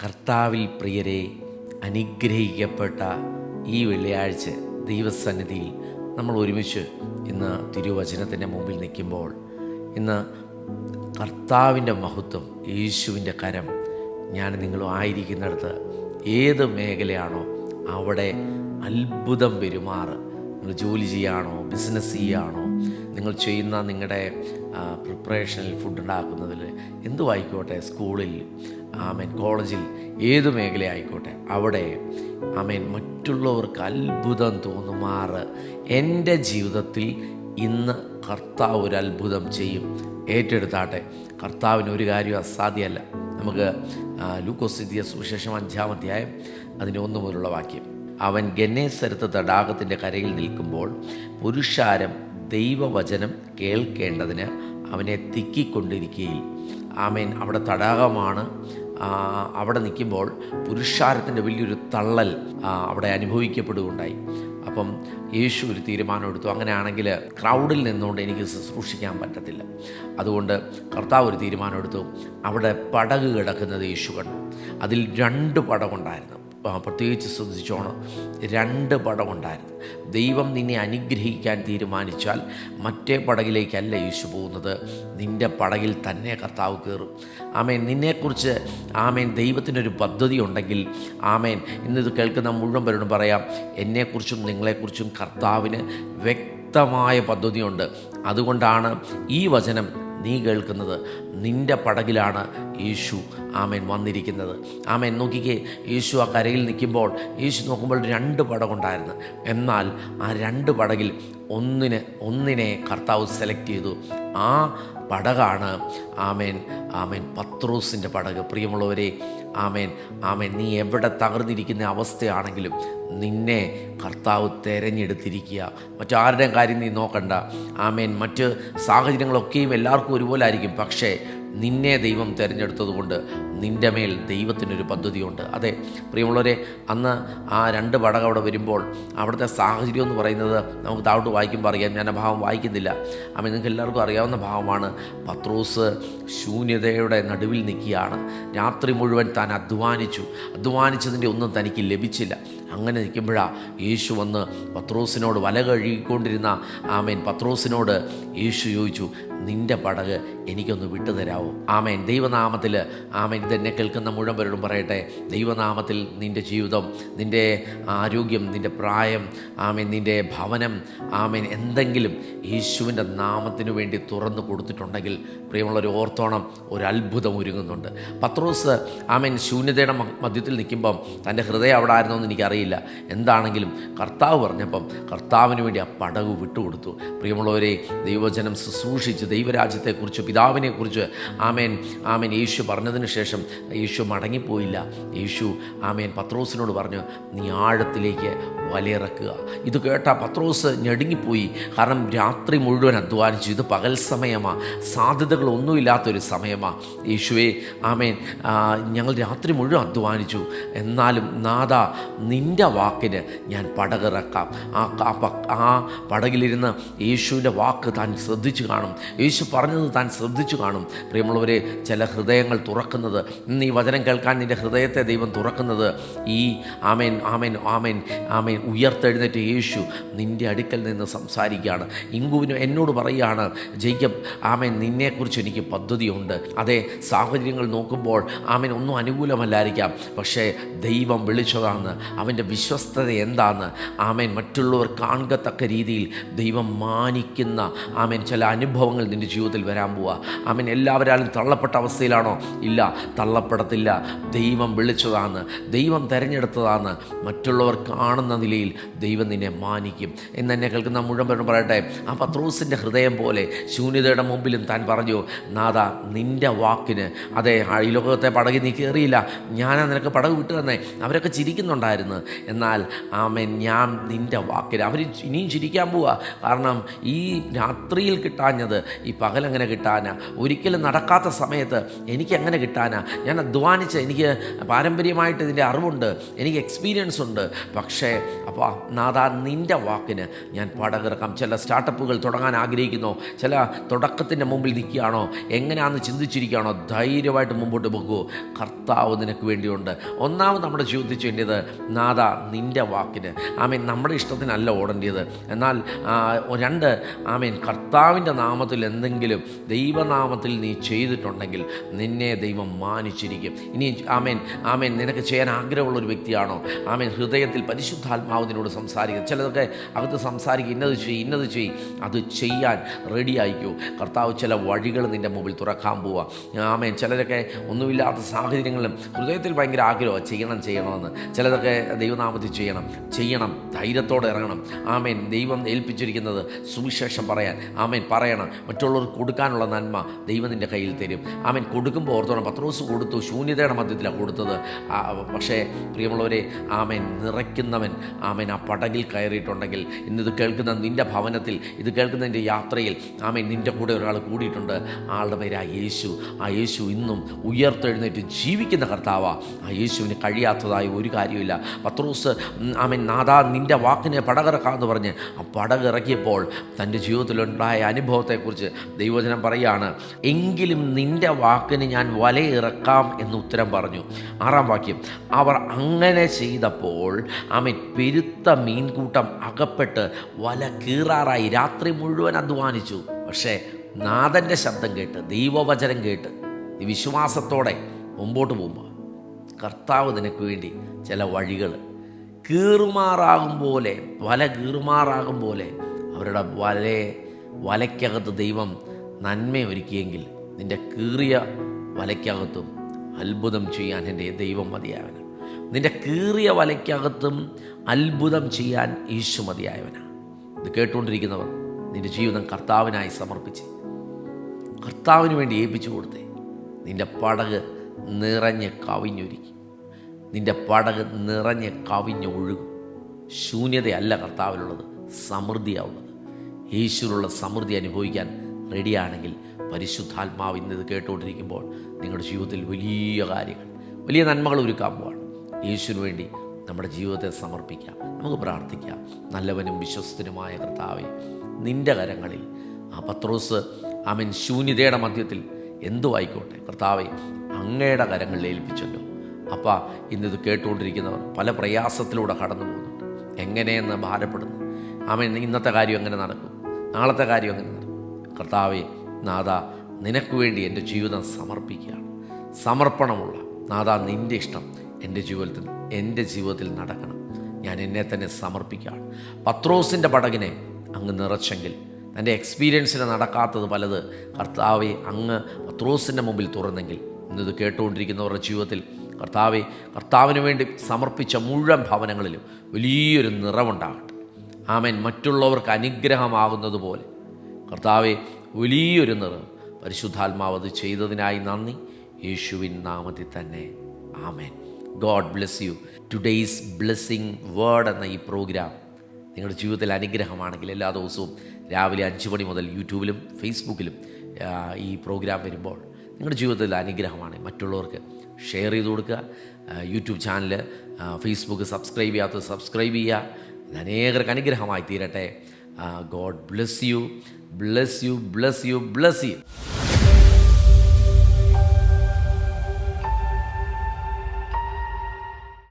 കർത്താവിൽ പ്രിയരെ, അനുഗ്രഹിക്കപ്പെട്ട ഈ വെള്ളിയാഴ്ച ദൈവസന്നിധിയിൽ നമ്മൾ ഒരുമിച്ച് ഇന്ന് തിരുവചനത്തിൻ്റെ മുമ്പിൽ നിൽക്കുമ്പോൾ, ഇന്ന് കർത്താവിൻ്റെ മഹത്വം, യേശുവിൻ്റെ കരം ഞാൻ നിങ്ങളും ആയിരിക്കുന്നിടത്ത് ഏത് മേഖലയാണോ അവിടെ അത്ഭുതം പെരുമാറ്. നിങ്ങൾ ജോലി ചെയ്യുകയാണോ, ബിസിനസ് ചെയ്യുകയാണോ, നിങ്ങൾ ചെയ്യുന്ന നിങ്ങളുടെ പ്രിപ്പറേഷനിൽ, ഫുഡ് ഉണ്ടാക്കുന്നതിൽ, എന്തുമായിക്കോട്ടെ, സ്കൂളിൽ, കോളേജിൽ, ഏത് മേഖലയായിക്കോട്ടെ, അവിടെ മറ്റുള്ളവർക്ക് അത്ഭുതം തോന്നുമാറ് എൻ്റെ ജീവിതത്തിൽ ഇന്ന് കർത്താവ് ഒരു അത്ഭുതം ചെയ്യും. ഏറ്റെടുത്താട്ടെ. കർത്താവിന് ഒരു കാര്യം അസാധ്യമല്ല. നമുക്ക് ലൂക്കോസ് എഴുതിയ സുവിശേഷം 5-ാം അധ്യായം അതിൻ്റെ 1 മുതലുള്ള വാക്യം. അവൻ ഗന്നേസരത്ത് തടാകത്തിൻ്റെ കരയിൽ നിൽക്കുമ്പോൾ പുരുഷാരം ദൈവവചനം കേൾക്കേണ്ടതിന് അവനെ തിക്കിക്കൊണ്ടിരിക്കുകയിൽ. അവിടെ തടാകമാണ്. അവിടെ നിൽക്കുമ്പോൾ പുരുഷാരത്തിൻ്റെ വലിയൊരു തള്ളൽ അവിടെ അനുഭവിക്കപ്പെടുകയുണ്ടായി. അപ്പം യേശു ഒരു തീരുമാനം എടുത്തു, അങ്ങനെയാണെങ്കിൽ ക്രൗഡിൽ നിന്നുകൊണ്ട് എനിക്ക് ശുശ്രൂഷിക്കാൻ പറ്റത്തില്ല. അതുകൊണ്ട് കർത്താവ് ഒരു തീരുമാനം എടുത്തു. അവിടെ പടക് കിടക്കുന്നത് യേശു കണ്ടു. അതിൽ 2 പടകുണ്ടായിരുന്നു. പ്രത്യേകിച്ച് ശ്രദ്ധിച്ചോണം, 2 പടകുണ്ടായിരുന്നു. ദൈവം നിന്നെ അനുഗ്രഹിക്കാൻ തീരുമാനിച്ചാൽ മറ്റേ പടകിലേക്കല്ല യേശു പോകുന്നത്, നിൻ്റെ പടകിൽ തന്നെ കർത്താവ് കയറും. നിന്നെക്കുറിച്ച് ദൈവത്തിനൊരു പദ്ധതി ഉണ്ടെങ്കിൽ ഇന്നിത് കേൾക്കുന്ന മുഴുവൻ പേരോടും പറയാം, എന്നെക്കുറിച്ചും നിങ്ങളെക്കുറിച്ചും കർത്താവിന് വ്യക്തമായ പദ്ധതിയുണ്ട്. അതുകൊണ്ടാണ് ഈ വചനം നീ കേൾക്കുന്നത്. നിൻ്റെ പടകിലാണ് യേശു വന്നിരിക്കുന്നത്. നോക്കിക്കേ, യേശു ആ കരയിൽ നിൽക്കുമ്പോൾ യേശു നോക്കുമ്പോൾ 2 പടകുണ്ടായിരുന്നു. എന്നാൽ ആ 2 പടകിൽ ഒന്നിനെ കർത്താവ് സെലക്ട് ചെയ്തു. ആ പടകാണ് പത്രോസിൻ്റെ പടക്. പ്രിയമുള്ളവരെ, നീ എവിടെ തകർന്നിരിക്കുന്ന അവസ്ഥയാണെങ്കിലും നിന്നെ കർത്താവ് തിരഞ്ഞെടുത്തിരിക്കുക. മറ്റാരുടെയും കാര്യം നീ നോക്കണ്ട. മറ്റ് സാഹചര്യങ്ങളൊക്കെയും എല്ലാവർക്കും ഒരുപോലെ ആയിരിക്കും. പക്ഷേ നിന്നെ ദൈവം തിരഞ്ഞെടുത്തതുകൊണ്ട് നിൻ്റെ മേൽ ദൈവത്തിനൊരു പദ്ധതിയുണ്ട്. അതെ പ്രിയമുള്ളവരെ, അന്ന് ആ 2 പടക അവിടെ വരുമ്പോൾ അവിടുത്തെ സാഹചര്യം എന്ന് പറയുന്നത് നമുക്ക് താഴോട്ട് വായിക്കുമ്പോൾ അറിയാം. ഞാൻ ആ ഭാവം വായിക്കുന്നില്ല. നിങ്ങൾക്ക് എല്ലാവർക്കും അറിയാവുന്ന ഭാവമാണ്. പത്രോസ് ശൂന്യതയുടെ നടുവിൽ നിൽക്കുകയാണ്. രാത്രി മുഴുവൻ താൻ അധ്വാനിച്ചതിൻ്റെ ഒന്നും തനിക്ക് ലഭിച്ചില്ല. അങ്ങനെ നിൽക്കുമ്പോഴാണ് യേശു വന്ന് പത്രോസിനോട്, വല കഴുകിക്കൊണ്ടിരുന്ന പത്രോസിനോട് യേശു ചോദിച്ചു, നിൻ്റെ പടക് എനിക്കൊന്ന് വിട്ടുതരാമോ? ദൈവനാമത്തിൽ ഇതെന്നെ കേൾക്കുന്ന മുഴുവൻ പേരോടും പറയട്ടെ, ദൈവനാമത്തിൽ നിൻ്റെ ജീവിതം, നിൻ്റെ ആരോഗ്യം, നിൻ്റെ പ്രായം, നിൻ്റെ ഭവനം, എന്തെങ്കിലും യേശുവിൻ്റെ നാമത്തിനു വേണ്ടി തുറന്നു കൊടുത്തിട്ടുണ്ടെങ്കിൽ പ്രിയമുള്ളവർ ഓർത്തോണം, ഒരു അത്ഭുതം ഒരുങ്ങുന്നുണ്ട്. പത്രോസ് ശൂന്യതയുടെ മധ്യത്തിൽ നിൽക്കുമ്പം തൻ്റെ ഹൃദയം അവിടെ ആയിരുന്നോ എന്ന് എനിക്കറിയില്ല. എന്താണെങ്കിലും കർത്താവ് പറഞ്ഞപ്പം കർത്താവിന് വേണ്ടി ആ പടക് വിട്ടുകൊടുത്തു. പ്രിയമുള്ളവരെ, ദൈവവചനം ശുശ്രൂഷിച്ച് ദൈവരാജ്യത്തെക്കുറിച്ച്, പിതാവിനെക്കുറിച്ച് യേശു പറഞ്ഞതിന് ശേഷം യേശു മടങ്ങിപ്പോയില്ല. യേശു പത്രോസിനോട് പറഞ്ഞു, നീ ആഴത്തിലേക്ക് വലയിറക്കുക. ഇത് കേട്ട പത്രോസ് ഞെടുങ്ങിപ്പോയി. കാരണം രാത്രി മുഴുവൻ അധ്വാനിച്ചു. ഇത് പകൽ സമയമാണ്, സാധ്യതകളൊന്നുമില്ലാത്തൊരു സമയമാണ്. യേശുവേ, ഞങ്ങൾ രാത്രി മുഴുവൻ അധ്വാനിച്ചു, എന്നാലും നാഥ, നിൻ്റെ വാക്കിന് ഞാൻ പടകിറക്കാം. ആ പടകിലിരുന്ന് യേശുവിൻ്റെ വാക്ക് താൻ ശ്രദ്ധിച്ചു കാണും. യേശു പറഞ്ഞത് താൻ ശ്രദ്ധിച്ചു കാണും. പ്രിയമുള്ളവരെ, ചില ഹൃദയങ്ങൾ തുറക്കുന്നത്, ഇന്ന് ഈ വചനം കേൾക്കാൻ നിൻ്റെ ഹൃദയത്തെ ദൈവം തുറക്കുന്നത് ഈ ഉയർത്തെഴുന്നേറ്റ് യേശു നിൻ്റെ അടുക്കൽ നിന്ന് സംസാരിക്കുകയാണ്. ഇങ്കുവിന് എന്നോട് പറയുകയാണ്, ജേക്കബ്, നിന്നെക്കുറിച്ച് എനിക്ക് പദ്ധതിയുണ്ട്. അതേ, സാഹചര്യങ്ങൾ നോക്കുമ്പോൾ ഒന്നും അനുകൂലമല്ലായിരിക്കാം, പക്ഷേ ദൈവം വിളിച്ചതാണ്. അവൻ്റെ വിശ്വസ്തത എന്താന്ന് മറ്റുള്ളവർ കാണത്തക്ക രീതിയിൽ ദൈവം മാനിക്കുന്ന ചില അനുഭവങ്ങൾ നിൻ്റെ ജീവിതത്തിൽ വരാൻ പോവുക. എല്ലാവരാലും തള്ളപ്പെട്ട അവസ്ഥയിലാണോ? ഇല്ല, തള്ളപ്പെടത്തില്ല. ദൈവം വിളിച്ചതാണ്, ദൈവം തിരഞ്ഞെടുത്തതാണ്. മറ്റുള്ളവർ കാണുന്ന നിലയിൽ ദൈവം നിന്നെ മാനിക്കും എന്ന് എന്നെ കേൾക്കുന്ന മുഴുവൻ പേരും പറയട്ടെ. ആ പത്രോസിൻ്റെ ഹൃദയം പോലെ ശൂന്യതയുടെ മുമ്പിലും താൻ പറഞ്ഞു, നാഥ, നിൻ്റെ വാക്കിന്, അതെ, ഈ ലോകത്തെ പടകിൽ നീ കയറിയില്ല, ഞാനാ നിനക്ക് പടക് വിട്ടു തന്നെ. അവരൊക്കെ ചിരിക്കുന്നുണ്ടായിരുന്നു. എന്നാൽ ഞാൻ നിൻ്റെ വാക്കിന്, അവർ ഇനിയും ചിരിക്കാൻ പോവുക. കാരണം ഈ രാത്രിയിൽ കിട്ടാഞ്ഞത് ഈ പകലെങ്ങനെ കിട്ടാനാ, ഒരിക്കലും നടക്കാത്ത സമയത്ത് എനിക്കെങ്ങനെ കിട്ടാനാ, ഞാൻ അധ്വാനിച്ച് എനിക്ക് പാരമ്പര്യമായിട്ട് ഇതിൻ്റെ അറിവുണ്ട്, എനിക്ക് എക്സ്പീരിയൻസ് ഉണ്ട്. പക്ഷേ അപ്പോൾ നാഥാ നിൻ്റെ വാക്കിന് ഞാൻ പടകിറക്കാം. ചില സ്റ്റാർട്ടപ്പുകൾ തുടങ്ങാൻ ആഗ്രഹിക്കുന്നോ, ചില തുടക്കത്തിൻ്റെ മുമ്പിൽ നിൽക്കുകയാണോ, എങ്ങനെയാണെന്ന് ചിന്തിച്ചിരിക്കുകയാണോ, ധൈര്യമായിട്ട് മുമ്പോട്ട് പോകുമോ. കർത്താവ് നിനക്ക് വേണ്ടിയുണ്ട്. ഒന്നാമത് നമ്മുടെ ജീവിതത്തിൽ ചെയ്യേണ്ടത് നാഥാ നിൻ്റെ വാക്കിന് ആമേൻ, നമ്മുടെ ഇഷ്ടത്തിനല്ല ഓടേണ്ടത്. എന്നാൽ രണ്ട് ആമേൻ, കർത്താവിൻ്റെ നാമത്തിൽ എന്തെങ്കിലും ദൈവനാമത്തിൽ നീ ചെയ്തിട്ടുണ്ടെങ്കിൽ നിന്നെ ദൈവം മാനിച്ചിരിക്കും. ഇനി ആമേൻ ആമേൻ നിനക്ക് ചെയ്യാൻ ആഗ്രഹമുള്ളൊരു വ്യക്തിയാണോ, ആമേൻ ഹൃദയത്തിൽ പരിശുദ്ധാത്മാവിനോട് സംസാരിക്കുക. ചിലതൊക്കെ അകത്ത് സംസാരിക്കുക, ഇന്നത് ചെയ്യും, അത് ചെയ്യാൻ റെഡി ആയിക്കൂ. കർത്താവ് ചില വഴികൾ നിൻ്റെ മുമ്പിൽ തുറക്കാൻ പോവുക. ആമേൻ, ചിലരൊക്കെ ഒന്നുമില്ലാത്ത സാഹചര്യങ്ങളിലും ഹൃദയത്തിൽ ഭയങ്കര ആഗ്രഹമാണ് ചെയ്യണമെന്ന്. ചിലതൊക്കെ ദൈവനാമത്തിൽ ചെയ്യണം, ധൈര്യത്തോടെ ഇറങ്ങണം. ആമേൻ, ദൈവം ഏൽപ്പിച്ചിരിക്കുന്നത് സുവിശേഷം പറയാൻ, ആമേൻ പറയണം. മറ്റുള്ളവർക്ക് കൊടുക്കാനുള്ള നന്മ ദൈവം നിൻ്റെ കയ്യിൽ തരും. ആമേൻ, കൊടുക്കുമ്പോൾ ഓർത്തോണം, പത്രോസ് കൊടുത്തു, ശൂന്യതയുടെ മധ്യത്തിലാണ് കൊടുത്തത്. പക്ഷേ പ്രിയമുള്ളവരെ, ആമേൻ നിറയ്ക്കുന്നവൻ ആമേൻ ആ പടകിൽ കയറിയിട്ടുണ്ടെങ്കിൽ, ഇന്നിത് കേൾക്കുന്ന നിൻ്റെ ഭവനത്തിൽ, ഇത് കേൾക്കുന്ന നിൻ്റെ യാത്രയിൽ ആമേൻ നിൻ്റെ കൂടെ ഒരാൾ കൂടിയിട്ടുണ്ട്. ആളുടെ പേര് ആ യേശു ഇന്നും ഉയർത്തെഴുന്നേറ്റ് ജീവിക്കുന്ന കർത്താവാ. ആ യേശുവിന് കഴിയാത്തതായി ഒരു കാര്യമില്ല. പത്രോസ് ആമേൻ നാഥാ നിൻ്റെ വാക്കിനെ പടകിറക്കാമെന്ന് പറഞ്ഞ് ആ പടകിറക്കിയപ്പോൾ തൻ്റെ ജീവിതത്തിലുണ്ടായ അനുഭവത്തെക്കുറിച്ച് ദൈവവചനം പറയുകയാണ്, എങ്കിലും നിൻ്റെ വാക്കിന് ഞാൻ വലയിറക്കാം എന്ന് ഉത്തരം പറഞ്ഞു. 6-ാം വാക്യം, അവർ അങ്ങനെ ചെയ്തപ്പോൾ ആമേൻ പെരുത്ത മീൻകൂട്ടം അകപ്പെട്ട് വല കീറാറായി. രാത്രി മുഴുവൻ അധ്വാനിച്ചു. പക്ഷേ നാഥൻ്റെ ശബ്ദം കേട്ട്, ദൈവവചനം കേട്ട് ഈ വിശ്വാസത്തോടെ മുമ്പോട്ട് പോകുമ്പോൾ കർത്താവ് നിനക്ക് വേണ്ടി ചില വഴികൾ വല കീറുമാറാകും പോലെ അവരുടെ വലയ്ക്കകത്ത് ദൈവം നന്മയൊരുക്കിയെങ്കിൽ നിൻ്റെ കീറിയ വലയ്ക്കകത്തും അത്ഭുതം ചെയ്യാൻ എൻ്റെ ദൈവം മതിയായവനാണ്. നിൻ്റെ കീറിയ വലയ്ക്കകത്തും അത്ഭുതം ചെയ്യാൻ യേശു മതിയായവനാണ്. ഇത് കേട്ടുകൊണ്ടിരിക്കുന്നവർ നിൻ്റെ ജീവിതം കർത്താവിനായി സമർപ്പിച്ച് കർത്താവിന് വേണ്ടി ഏൽപ്പിച്ചു കൊടുത്തേ. നിൻ്റെ പടക് നിറഞ്ഞ് കവിഞ്ഞൊരുക്കി, നിൻ്റെ പടക് നിറഞ്ഞ് കവിഞ്ഞൊഴുകും. ശൂന്യതയല്ല കർത്താവിലുള്ളത്, സമൃദ്ധിയാവുള്ളത്. യേശുവിലുള്ള സമൃദ്ധി അനുഭവിക്കാൻ റെഡിയാണെങ്കിൽ പരിശുദ്ധാത്മാവ് ഇന്നത് കേട്ടുകൊണ്ടിരിക്കുമ്പോൾ നിങ്ങളുടെ ജീവിതത്തിൽ വലിയ കാര്യങ്ങൾ, വലിയ നന്മകൾ ഒരുക്കാൻ പോവാണ്. യേശുവിന് വേണ്ടി നമ്മുടെ ജീവിതത്തെ സമർപ്പിക്കാം. നമുക്ക് പ്രാർത്ഥിക്കാം. നല്ലവനും വിശ്വസ്തനുമായ കർത്താവേ, നിൻ്റെ കരങ്ങളിൽ ആ പത്രോസ് ആമേൻ ശൂന്യതയുടെ മധ്യത്തിൽ എന്തു ആയിക്കോട്ടെ കർത്താവേ അങ്ങയുടെ കരങ്ങളിൽ ഏൽപ്പിച്ചല്ലോ. അപ്പാ ഇന്നിത് കേട്ടുകൊണ്ടിരിക്കുന്നവർ പല പ്രയാസത്തിലൂടെ കടന്നു പോകുന്നുണ്ട്. എങ്ങനെയെന്ന് ഭാരപ്പെടുന്നു. ആമേൻ ഇന്നത്തെ കാര്യം എങ്ങനെ നടക്കും, നാളത്തെ കാര്യം എങ്ങനെ നടക്കും. കർത്താവേ നാഥാ നിനക്ക് വേണ്ടി എൻ്റെ ജീവിതം സമർപ്പിക്കുകയാണ്. സമർപ്പണമുള്ള നാഥാ നിൻ്റെ ഇഷ്ടം എൻ്റെ ജീവിതത്തിൽ നടക്കണം. ഞാൻ എന്നെ തന്നെ സമർപ്പിക്കുകയാണ്. പത്രോസിൻ്റെ പടകിനെ അങ്ങ് നിറച്ചെങ്കിൽ തൻ്റെ എക്സ്പീരിയൻസിന് നടക്കാത്തത് പലത് കർത്താവെ അങ്ങ് പത്രോസിൻ്റെ മുമ്പിൽ തുറന്നെങ്കിൽ ഇന്നത് കേട്ടുകൊണ്ടിരിക്കുന്നവരുടെ ജീവിതത്തിൽ കർത്താവെ കർത്താവിന് വേണ്ടി സമർപ്പിച്ച മുഴുവൻ ഭവനങ്ങളിലും വലിയൊരു നിറവുണ്ടാകട്ടെ. ആമേൻ. മറ്റുള്ളവർക്ക് അനുഗ്രഹമാകുന്നത് പോലെ കർത്താവെ വലിയൊരു നിറവ് പരിശുദ്ധാത്മാവ് അത് ചെയ്തതിനായി നന്ദി. യേശുവിൻ നാമത്തിൽ തന്നെ ആമേൻ. God bless you. Today's blessing word എന്ന ഈ പ്രോഗ്രാം നിങ്ങളുടെ ജീവിതത്തിൽ അനുഗ്രഹമാണെങ്കിൽ എല്ലാ ദിവസവും രാവിലെ 5 മണി മുതൽ യൂട്യൂബിലും ഫേസ്ബുക്കിലും ഈ പ്രോഗ്രാം വരുമ്പോൾ നിങ്ങളുടെ ജീവിതത്തിൽ അനുഗ്രഹമാണ്. മറ്റുള്ളവർക്ക് ഷെയർ ചെയ്ത് കൊടുക്കുക. യൂട്യൂബ് ചാനൽ, ഫേസ്ബുക്ക് സബ്സ്ക്രൈബ് ചെയ്യാത്തത് സബ്സ്ക്രൈബ് ചെയ്യുക. ഇത് അനേകർക്ക് അനുഗ്രഹമായി തീരട്ടെ. God bless U, bless you, bless you, bless you.